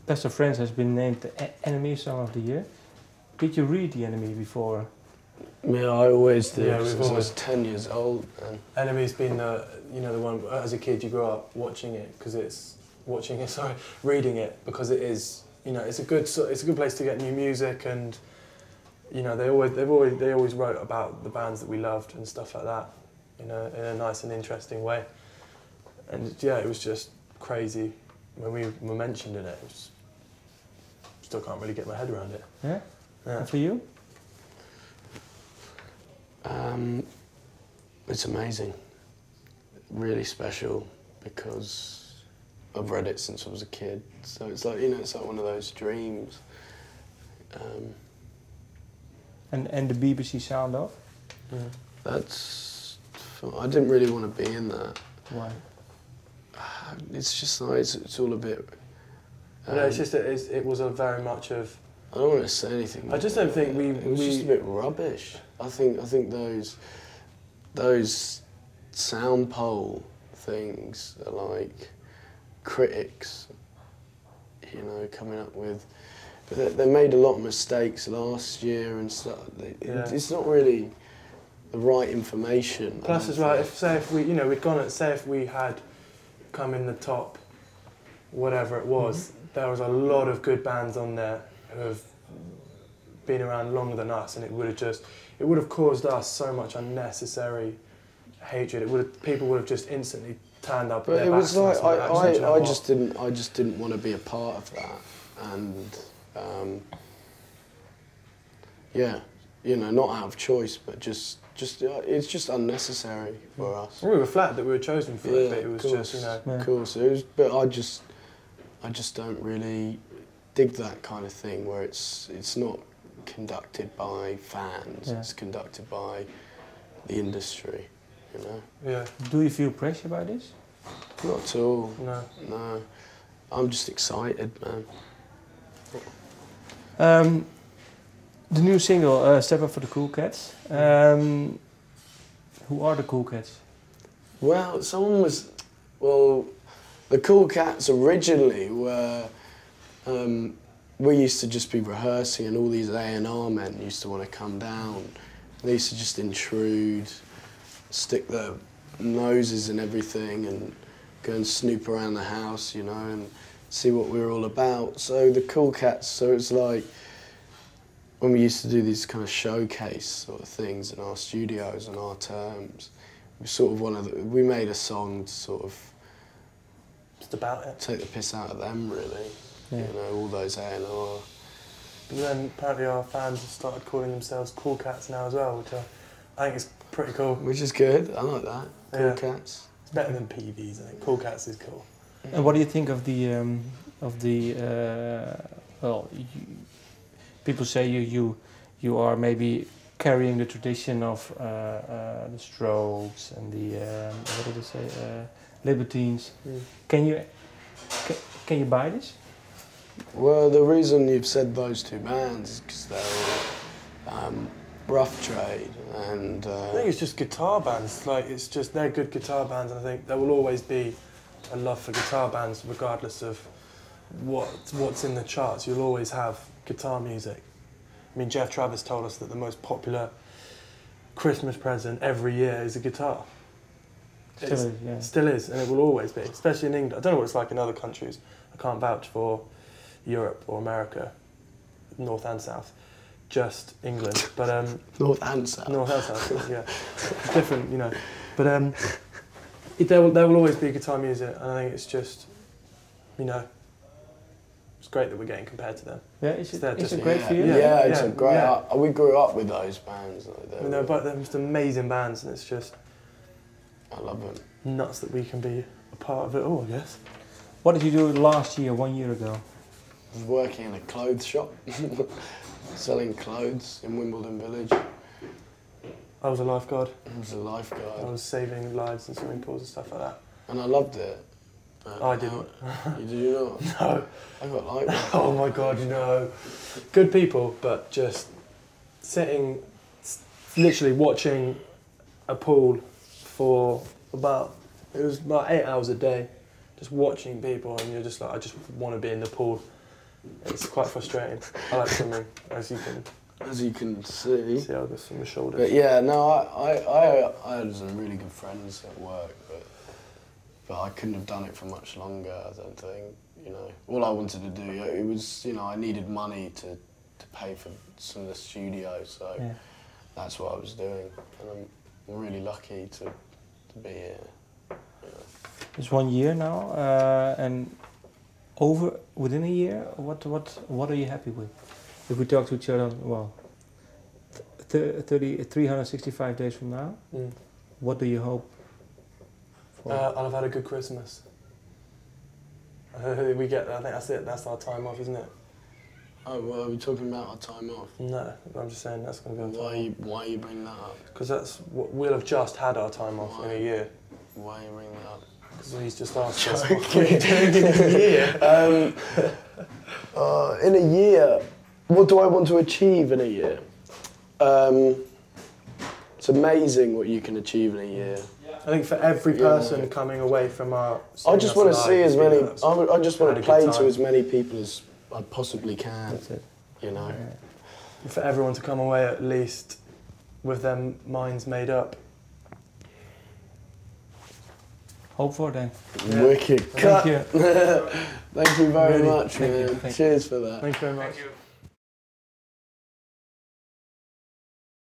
Best of Friends has been named the Enemy Song of the Year. Did you read The Enemy before? Yeah, I always did. Yeah, Since I was 10 years old. And Enemy's been the one as a kid you grow up watching it reading it because it is it's a good place to get new music, and they always wrote about the bands that we loved and stuff like that in a nice and interesting way. And yeah, it was just crazy when we were mentioned in it. Still can't really get my head around it. Yeah. Yeah. And for you? It's amazing, really special, because I've read it since I was a kid. So it's like it's like one of those dreams. And the BBC sound off? That's. I didn't really want to be in that. Why? It's just like it's all a bit. No, it's just it was a very much of. I don't want to say anything. I just don't think it was just a bit rubbish. I think those sound pole things are like critics, coming up with. But they made a lot of mistakes last year and stuff. It's not really the right information. Plus, as well, if we we'd gone at if we had come in the top, whatever it was, there was a lot of good bands on there who have been around longer than us, and it would have caused us so much unnecessary hatred. People would have just instantly turned up. But their it was backs like I just didn't want to be a part of that, and not out of choice, but just it's just unnecessary for us. Well, we were flattered that we were chosen for it, but it was just Of course, it was. But I just don't really dig that kind of thing where it's not conducted by fans. Yeah. It's conducted by the industry. Yeah. Do you feel pressure by this? Not at all. No. I'm just excited, man. The new single, Step Up for the Cool Cats. Who are the Cool Cats? Well, the Cool Cats originally were, we used to just be rehearsing, and all these A&R men used to want to come down. They used to just intrude, stick their noses in everything and go and snoop around the house, and see what we were all about. So the Cool Cats, so it's like when we used to do these kind of showcase sort of things in our studios and our terms, we made a song to sort of Just about it. take the piss out of them, really. Yeah. All those A&R. But then apparently our fans have started calling themselves Cool Cats now as well, which I think is pretty cool. Which is good. I like that. Cool Cats. It's better than PVs, I think. Cool Cats is cool. And what do you think of people say you are maybe carrying the tradition of the Strokes and the what did they say, Libertines. Can you buy this? Well, the reason you've said those two bands is because they're all rough trade, and I think it's just guitar bands. They're good guitar bands, and I think there will always be a love for guitar bands, regardless of what's in the charts. You'll always have guitar music. I mean, Jeff Travis told us that the most popular Christmas present every year is a guitar. Still is, and it will always be, especially in England. I don't know what it's like in other countries. I can't vouch for Europe or America, North and South, just England. But North and South. North and South, yeah, it's different, But there will always be guitar music, and I think it's just, it's great that we're getting compared to them. Yeah, is it great for you? Yeah, it's a great. We grew up with those bands. They're just amazing bands, and it's just. I love them. Nuts that we can be a part of it all, I guess. What did you do last year, 1 year ago? I was working in a clothes shop, selling clothes in Wimbledon Village. I was a lifeguard. I was a lifeguard. I was saving lives in swimming pools and stuff like that. And I loved it. I didn't. Did you not? No. I got like that. Oh my God, no. Good people, but just sitting, literally watching a pool for about 8 hours a day, just watching people, and you're just like, I just want to be in the pool. It's quite frustrating. I like swimming, as you can see. See, I've got some shoulders. But yeah, no, I had some really good friends at work, but I couldn't have done it for much longer, I don't think. You know, all I wanted to do, it was, you know, I needed money to pay for some of the studio, so Yeah. that's what I was doing. And I'm really lucky to be here. You know. It's 1 year now, and within a year, what are you happy with? If we talk to each other, well, 365 days from now, what do you hope for? I'll have had a good Christmas. I think that's it. That's our time off, isn't it? Oh, well, are we talking about our time off? No, I'm just saying that's going to be our time. Why are you bringing that up? Because we'll have just had our time off in a year. Why are you bringing that up? Because he's just asked us what we're doing in a year. In a year, what do I want to achieve in a year? It's amazing what you can achieve in a year. I think for every person coming away from our... I just want to see as many... I just want to play to as many people as I possibly can. That's it. You know? For everyone to come away at least with their minds made up. Hope for then. Yeah. Wicked. Thank you. Thank you very Really, much, man. thank you. Cheers for that. Thank you very much. Thank you.